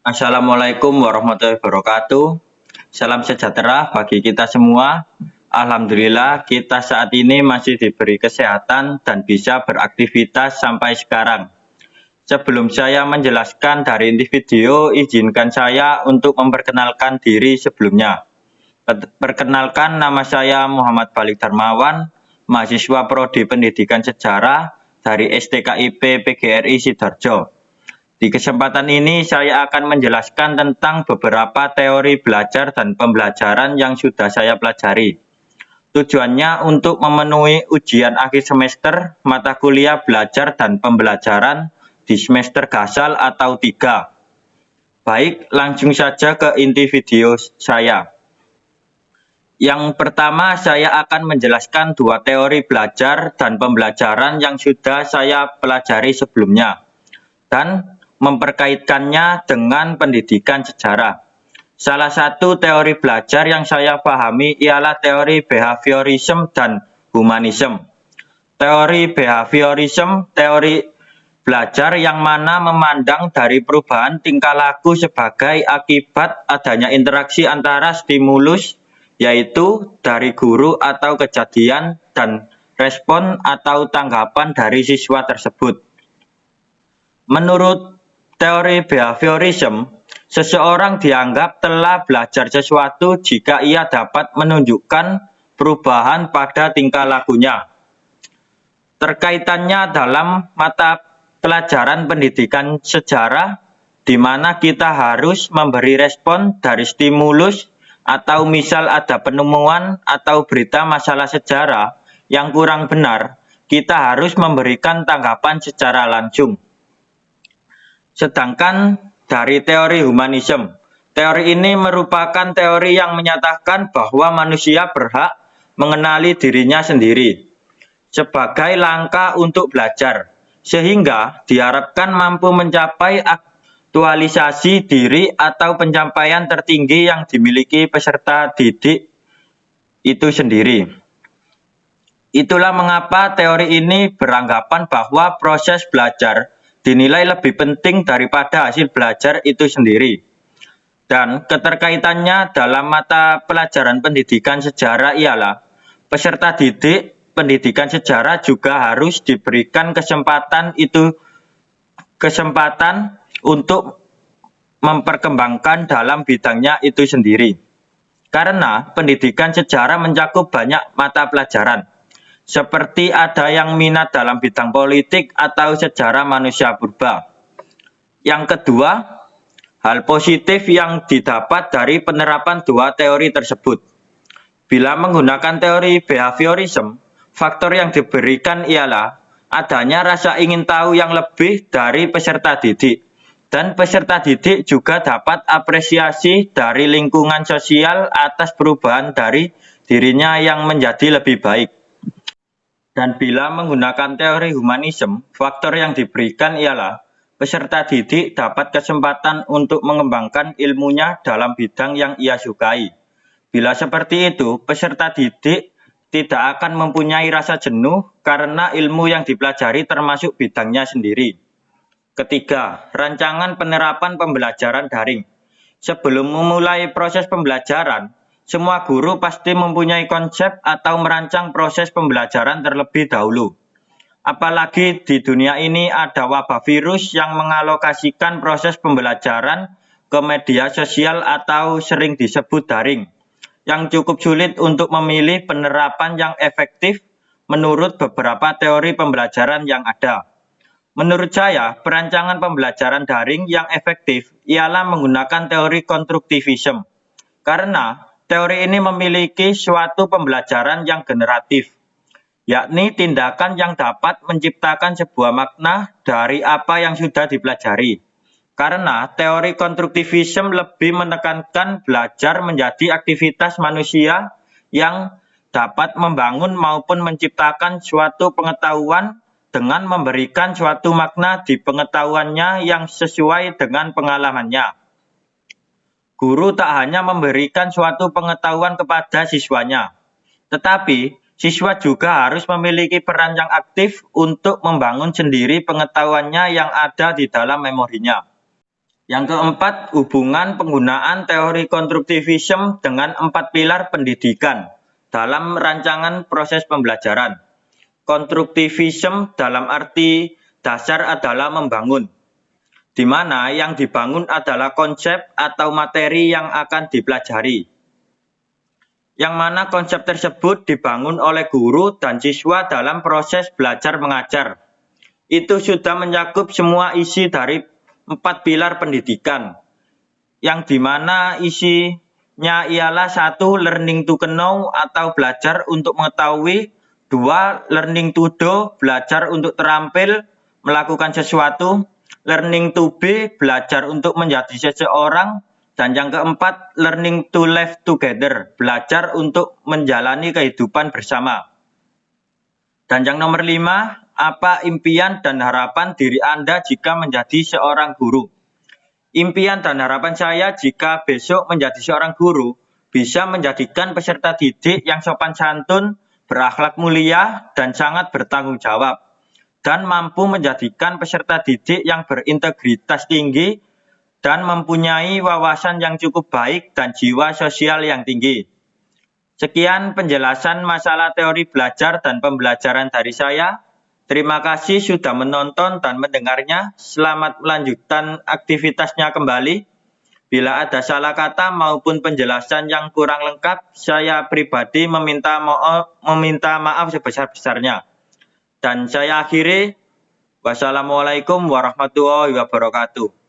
Assalamualaikum warahmatullahi wabarakatuh. Salam sejahtera bagi kita semua. Alhamdulillah kita saat ini masih diberi kesehatan dan bisa beraktivitas sampai sekarang. Sebelum saya menjelaskan dari inti video, izinkan saya untuk memperkenalkan diri sebelumnya. Perkenalkan, nama saya Muhammad Balik Darmawan, mahasiswa Prodi Pendidikan Sejarah dari STKIP PGRI Sidoarjo. Di kesempatan ini saya akan menjelaskan tentang beberapa teori belajar dan pembelajaran yang sudah saya pelajari. Tujuannya untuk memenuhi ujian akhir semester mata kuliah belajar dan pembelajaran di semester gasal atau 3. Baik, langsung saja ke inti video saya. Yang pertama, saya akan menjelaskan dua teori belajar dan pembelajaran yang sudah saya pelajari sebelumnya dan memperkaitkannya dengan pendidikan sejarah. Salah satu teori belajar yang saya pahami ialah teori behaviorism dan humanism. Teori behaviorism, teori belajar yang mana memandang dari perubahan tingkah laku sebagai akibat adanya interaksi antara stimulus, yaitu dari guru atau kejadian, dan respon atau tanggapan dari siswa tersebut. Menurut teori behaviorism, seseorang dianggap telah belajar sesuatu jika ia dapat menunjukkan perubahan pada tingkah lakunya. Terkaitannya dalam mata pelajaran pendidikan sejarah, di mana kita harus memberi respon dari stimulus, atau misal ada penemuan atau berita masalah sejarah yang kurang benar, kita harus memberikan tanggapan secara langsung. Sedangkan dari teori humanism, teori ini merupakan teori yang menyatakan bahwa manusia berhak mengenali dirinya sendiri sebagai langkah untuk belajar, sehingga diharapkan mampu mencapai aktualisasi diri atau pencapaian tertinggi yang dimiliki peserta didik itu sendiri. Itulah mengapa teori ini beranggapan bahwa proses belajar dinilai lebih penting daripada hasil belajar itu sendiri. Dan keterkaitannya dalam mata pelajaran pendidikan sejarah ialah peserta didik pendidikan sejarah juga harus diberikan kesempatan untuk memperkembangkan dalam bidangnya itu sendiri. Karena pendidikan sejarah mencakup banyak mata pelajaran, seperti ada yang minat dalam bidang politik atau sejarah manusia purba. Yang kedua, hal positif yang didapat dari penerapan dua teori tersebut. Bila menggunakan teori behaviorism, faktor yang diberikan ialah adanya rasa ingin tahu yang lebih dari peserta didik. Dan peserta didik juga dapat apresiasi dari lingkungan sosial atas perubahan dari dirinya yang menjadi lebih baik. Dan bila menggunakan teori humanism, faktor yang diberikan ialah peserta didik dapat kesempatan untuk mengembangkan ilmunya dalam bidang yang ia sukai. Bila seperti itu, peserta didik tidak akan mempunyai rasa jenuh karena ilmu yang dipelajari termasuk bidangnya sendiri. Ketiga, rancangan penerapan pembelajaran daring. Sebelum memulai proses pembelajaran, semua guru pasti mempunyai konsep atau merancang proses pembelajaran terlebih dahulu. Apalagi di dunia ini ada wabah virus yang mengalokasikan proses pembelajaran ke media sosial atau sering disebut daring, yang cukup sulit untuk memilih penerapan yang efektif menurut beberapa teori pembelajaran yang ada. Menurut saya, perancangan pembelajaran daring yang efektif ialah menggunakan teori konstruktivisme, karena teori ini memiliki suatu pembelajaran yang generatif, yakni tindakan yang dapat menciptakan sebuah makna dari apa yang sudah dipelajari. Karena teori konstruktivisme lebih menekankan belajar menjadi aktivitas manusia yang dapat membangun maupun menciptakan suatu pengetahuan dengan memberikan suatu makna di pengetahuannya yang sesuai dengan pengalamannya. Guru tak hanya memberikan suatu pengetahuan kepada siswanya, tetapi siswa juga harus memiliki peran yang aktif untuk membangun sendiri pengetahuannya yang ada di dalam memorinya. Yang keempat, hubungan penggunaan teori konstruktivisme dengan 4 pilar pendidikan dalam rancangan proses pembelajaran. Konstruktivisme dalam arti dasar adalah membangun, di mana yang dibangun adalah konsep atau materi yang akan dipelajari. Yang mana konsep tersebut dibangun oleh guru dan siswa dalam proses belajar mengajar. Itu sudah mencakup semua isi dari 4 pilar pendidikan, yang dimana isinya ialah 1. Learning to know atau belajar untuk mengetahui. 2. Learning to do, belajar untuk terampil melakukan sesuatu. Learning to be, belajar untuk menjadi seseorang. Dan yang keempat, learning to live together, belajar untuk menjalani kehidupan bersama. Dan yang nomor 5, apa impian dan harapan diri Anda jika menjadi seorang guru? Impian dan harapan saya jika besok menjadi seorang guru, bisa menjadikan peserta didik yang sopan santun, berakhlak mulia, dan sangat bertanggung jawab. Dan mampu menjadikan peserta didik yang berintegritas tinggi dan mempunyai wawasan yang cukup baik dan jiwa sosial yang tinggi. Sekian penjelasan masalah teori belajar dan pembelajaran dari saya. Terima kasih sudah menonton dan mendengarnya. Selamat melanjutkan aktivitasnya kembali. Bila ada salah kata maupun penjelasan yang kurang lengkap, saya pribadi meminta maaf sebesar-besarnya. Dan saya akhiri. Wassalamualaikum warahmatullahi wabarakatuh.